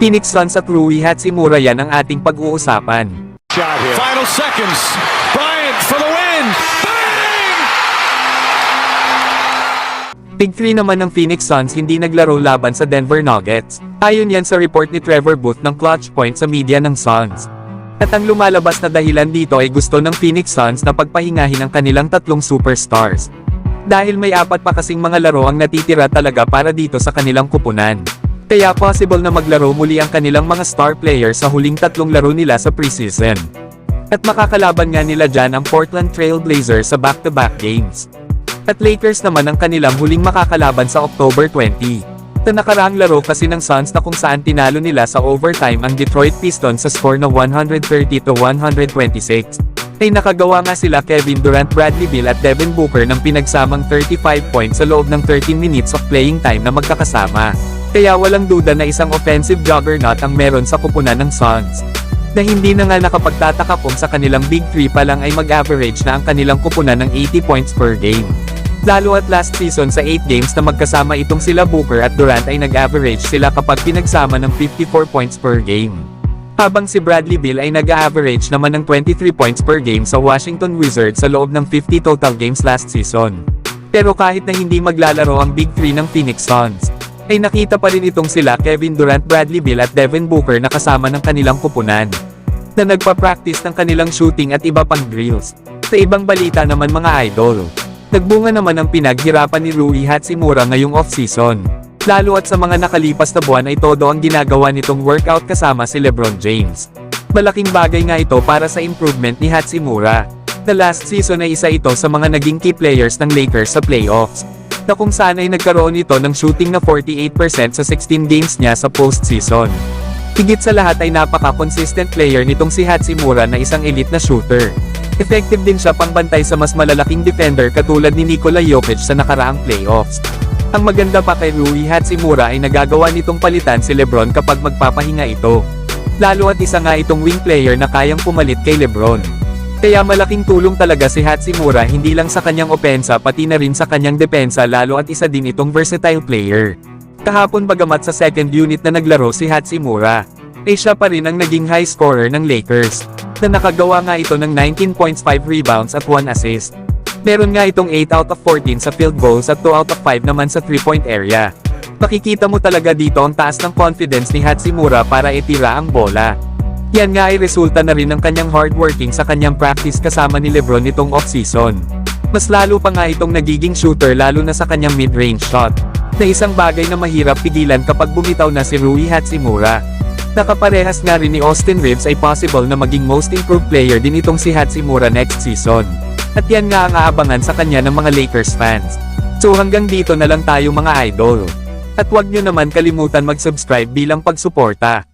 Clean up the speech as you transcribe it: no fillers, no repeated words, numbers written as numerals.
Phoenix Suns at Rui Hachimura, yan ang ating pag-uusapan. Final seconds. Bryant for the win. Bang! Big 3 naman ng Phoenix Suns hindi naglaro laban sa Denver Nuggets. Ayon yan sa report ni Trevor Booth ng Clutch Point sa media ng Suns. At ang lumalabas na dahilan dito ay gusto ng Phoenix Suns na pagpahingahin ang kanilang tatlong superstars. Dahil may 4 pa kasing mga laro ang natitira talaga para dito sa kanilang kupunan. Kaya possible na maglaro muli ang kanilang mga star players sa huling 3 laro nila sa preseason. At makakalaban nga nila dyan ang Portland Trail Blazers sa back-to-back games. At Lakers naman ang kanilang huling makakalaban sa October 20. Sa nakaraang laro kasi ng Suns na kung saan tinalo nila sa overtime ang Detroit Pistons sa score na 130-126, ay nakagawa nga sila Kevin Durant, Bradley Beal at Devin Booker ng pinagsamang 35 points sa loob ng 13 minutes of playing time na magkakasama. Kaya walang duda na isang offensive juggernaut ang meron sa kupunan ng Suns. Na hindi na nga nakapagtataka kung sa kanilang Big 3 pa lang ay mag-average na ang kanilang kupunan ng 80 points per game. Lalo at last season sa 8 games na magkasama itong sila Booker at Durant ay nag-average sila kapag pinagsama ng 54 points per game. Habang si Bradley Beal ay nag-average naman ng 23 points per game sa Washington Wizards sa loob ng 50 total games last season. Pero kahit na hindi maglalaro ang Big 3 ng Phoenix Suns, ay nakita pa rin itong sila Kevin Durant, Bradley Beal at Devin Booker na kasama ng kanilang kupunan, na nagpa-practice ng kanilang shooting at iba pang drills. Sa ibang balita naman mga idol, nagbunga naman ang pinaghirapan ni Rui Hachimura ngayong off-season. Lalo at sa mga nakalipas na buwan ay todo ang ginagawa nitong workout kasama si LeBron James. Malaking bagay nga ito para sa improvement ni Hachimura. Na last season ay isa ito sa mga naging key players ng Lakers sa playoffs, na kung saan ay nagkaroon ito ng shooting na 48% sa 16 games niya sa postseason. Higit sa lahat ay napaka-consistent player nitong si Hachimura na isang elite na shooter. Effective din siya pangbantay sa mas malalaking defender katulad ni Nikola Jokic sa nakaraang playoffs. Ang maganda pa kay Rui Hachimura ay nagagawa nitong palitan si LeBron kapag magpapahinga ito. Lalo at isa nga itong wing player na kayang pumalit kay LeBron. Kaya malaking tulong talaga si Hachimura hindi lang sa kanyang opensa pati na rin sa kanyang depensa, lalo at isa din itong versatile player. Kahapon bagamat sa second unit na naglaro si Hachimura, ay siya pa rin ang naging high scorer ng Lakers, na nakagawa nga ito ng 19 points, 5 rebounds at 1 assist. Meron nga itong 8 out of 14 sa field goals at 2 out of 5 naman sa 3-point area. Makikita mo talaga dito ang taas ng confidence ni Hachimura para itira ang bola. Yan nga ay resulta na rin ng kanyang hardworking sa kanyang practice kasama ni LeBron nitong off-season. Mas lalo pa nga itong nagiging shooter lalo na sa kanyang mid-range shot, na isang bagay na mahirap pigilan kapag bumitaw na si Rui Hachimura. Nakaparehas nga rin ni Austin Reeves ay possible na maging most improved player din itong si Hachimura next season. At yan nga ang aabangan sa kanya ng mga Lakers fans. So hanggang dito na lang tayo mga idol. At huwag nyo naman kalimutan mag-subscribe bilang pagsuporta.